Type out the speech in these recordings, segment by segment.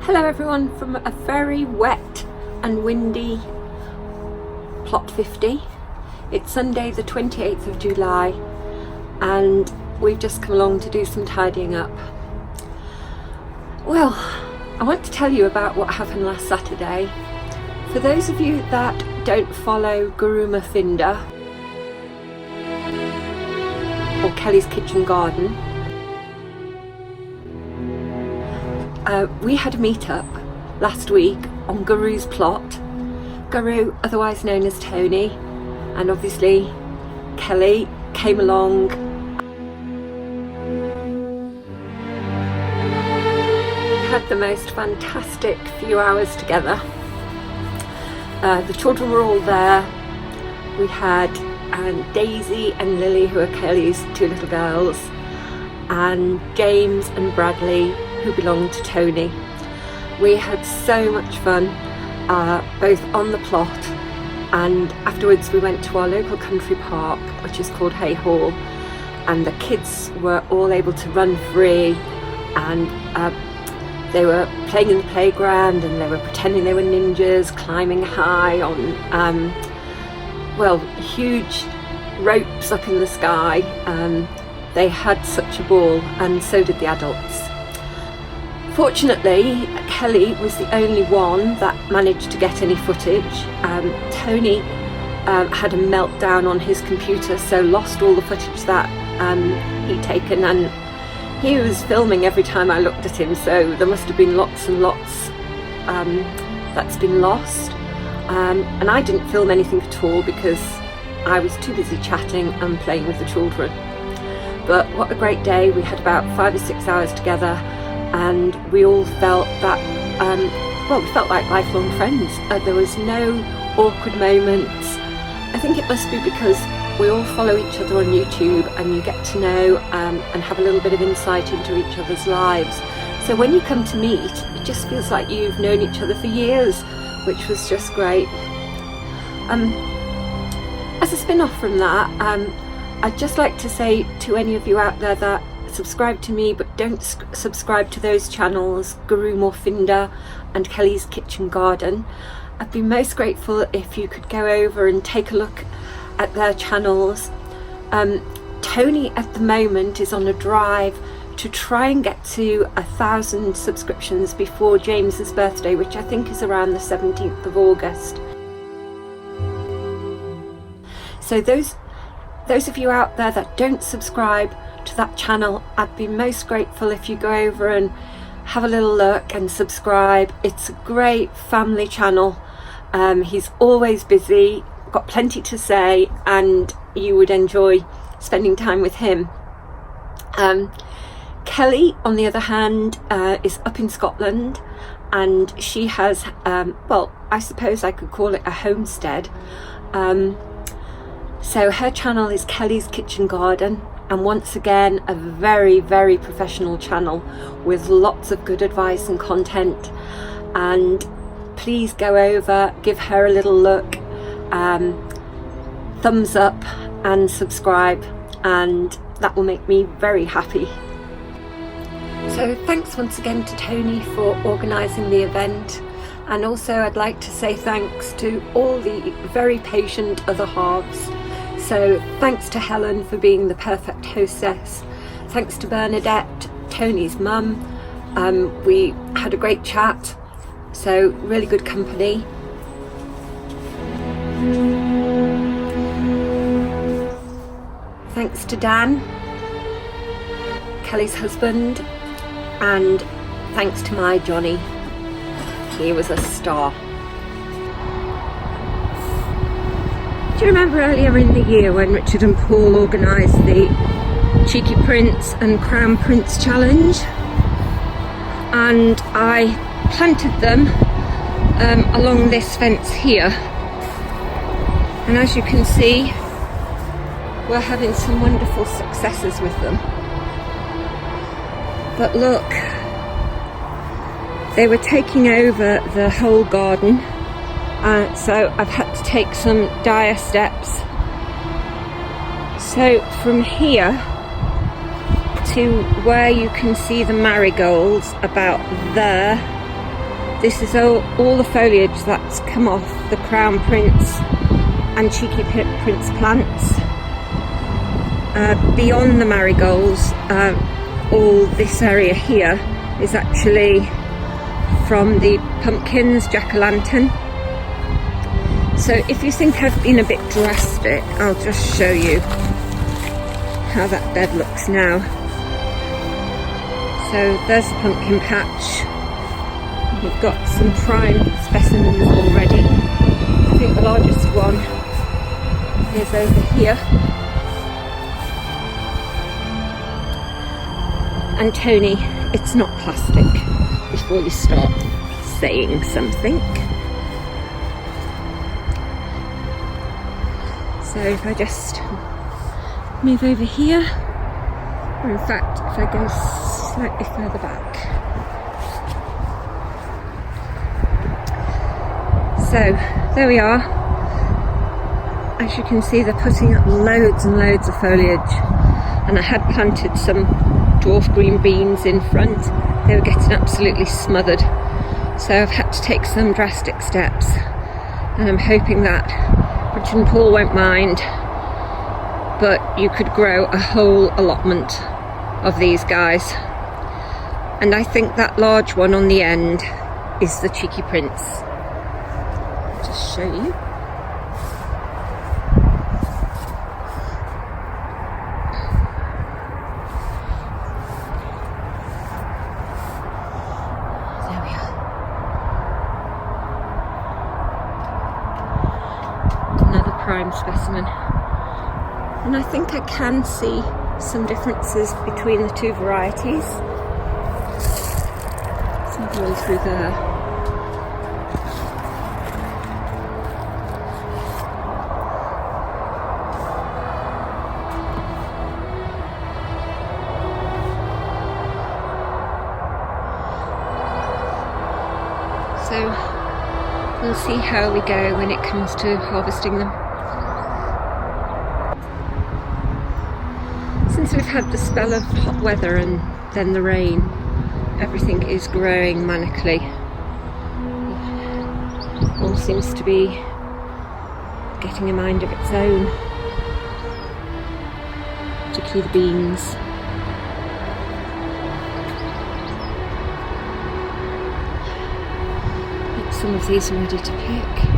Hello everyone from a very wet and windy plot 50. It's Sunday the 28th of July and we've just come along to do some tidying up. Well, I want to tell you about what happened last Saturday. For those of you that don't follow Guru Murphinda or Kelly's Kitchen Garden, we had a meet-up last week on Guru's plot. Guru, otherwise known as Tony, and obviously Kelly came along. We had the most fantastic few hours together. The children were all there. We had Daisy and Lily, who are Kelly's two little girls, and James and Bradley, who belonged to Tony. We had so much fun, both on the plot, and afterwards we went to our local country park, which is called Hay Hall, and the kids were all able to run free, and they were playing in the playground, and they were pretending they were ninjas, climbing high on huge ropes up in the sky. They had such a ball, and so did the adults. Fortunately, Kelly was the only one that managed to get any footage. Tony had a meltdown on his computer, so lost all the footage that he'd taken, and he was filming every time I looked at him, so there must have been lots and lots that's been lost. And I didn't film anything at all because I was too busy chatting and playing with the children. But what a great day. We had about 5 or 6 hours together, and we all felt that, we felt like lifelong friends. There was no awkward moments. I think it must be because we all follow each other on YouTube, and you get to know and have a little bit of insight into each other's lives. So when you come to meet, it just feels like you've known each other for years, which was just great. As a spin-off from that, I'd just like to say to any of you out there that subscribe to me but don't subscribe to those channels, Guru Murphinda and Kelly's Kitchen Garden, I'd be most grateful if you could go over and take a look at their channels. Tony at the moment is on a drive to try and get to 1,000 subscriptions before James's birthday, which I think is around the 17th of August. So those of you out there that don't subscribe to that channel, I'd be most grateful if you go over and have a little look and subscribe. It's a great family channel. He's always busy, got plenty to say, and you would enjoy spending time with him. Kelly, on the other hand, is up in Scotland, and she has, I suppose I could call it a homestead. So her channel is Kelly's Kitchen Garden, and once again a very, very professional channel with lots of good advice and content. And please go over, give her a little look, thumbs up and subscribe, and that will make me very happy. So thanks once again to Tony for organising the event, and also I'd like to say thanks to all the very patient other halves. So thanks to Helen for being the perfect hostess. Thanks to Bernadette, Tony's mum. We had a great chat, so really good company. Thanks to Dan, Kelly's husband, and thanks to my Johnny. He was a star. Do you remember earlier in the year when Richard and Paul organised the Cheeky Prince and Crown Prince Challenge? And I planted them along this fence here. And as you can see, we're having some wonderful successes with them. But look, they were taking over the whole garden. So I've had to take some dire steps. So from here to where you can see the marigolds, about there, This is all the foliage that's come off the crown prince and cheeky prince plants. Beyond the marigolds, all this area here is actually from the pumpkins, jack-o'-lantern. So if you think I've been a bit drastic, I'll just show you how that bed looks now. So there's the pumpkin patch. We've got some prime specimens already. I think the largest one is over here. And Tony, it's not plastic, before you start saying something. So if I just move over here, or in fact if I go slightly further back. So there we are. As you can see, they're putting up loads and loads of foliage, and I had planted some dwarf green beans in front. They were getting absolutely smothered, so I've had to take some drastic steps, and I'm hoping that Richard and Paul won't mind, but you could grow a whole allotment of these guys. And I think that large one on the end is the cheeky prince. I'll just show you. Prime specimen, and I think I can see some differences between the two varieties. Let's have a roll through there. So we'll see how we go when it comes to harvesting them. Since we've had the spell of hot weather and then the rain, everything is growing manically. All seems to be getting a mind of its own, particularly the beans. Some of these are ready to pick.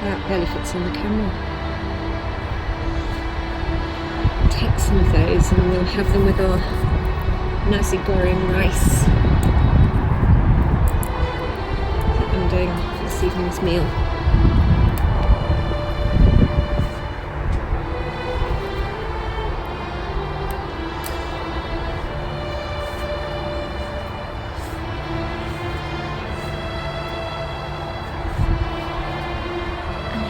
That barely fits on the camera. Take some of those and we'll have them with our nasi goreng rice that I'm doing for this evening's meal.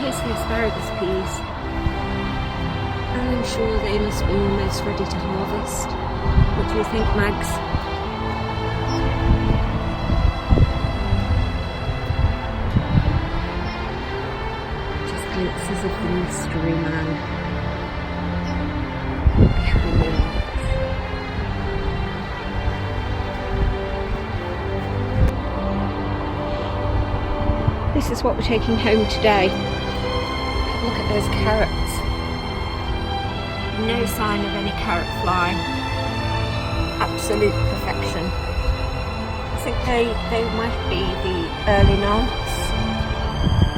Here's the asparagus peas. I'm sure they must be almost ready to harvest. What do you think, Mags? Just glimpses of the mystery man behind the arch. This is what we're taking home today. Look at those carrots. No sign of any carrot fly. Absolute perfection. I think they might be the early Nantes.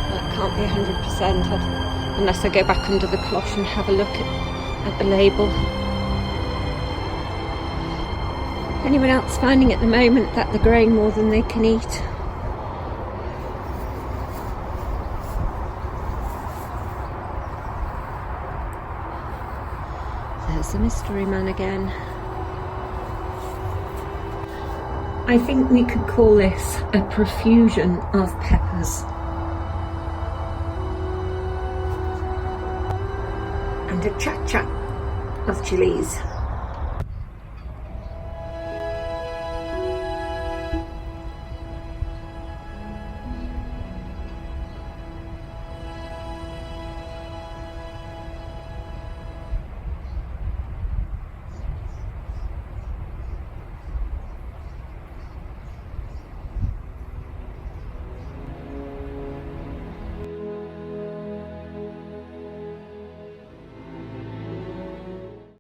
That can't be 100% unless I go back under the cloche and have a look at the label. Anyone else finding at the moment that they're growing more than they can eat? There's the mystery man again. I think we could call this a profusion of peppers. And a cha-cha of chilies.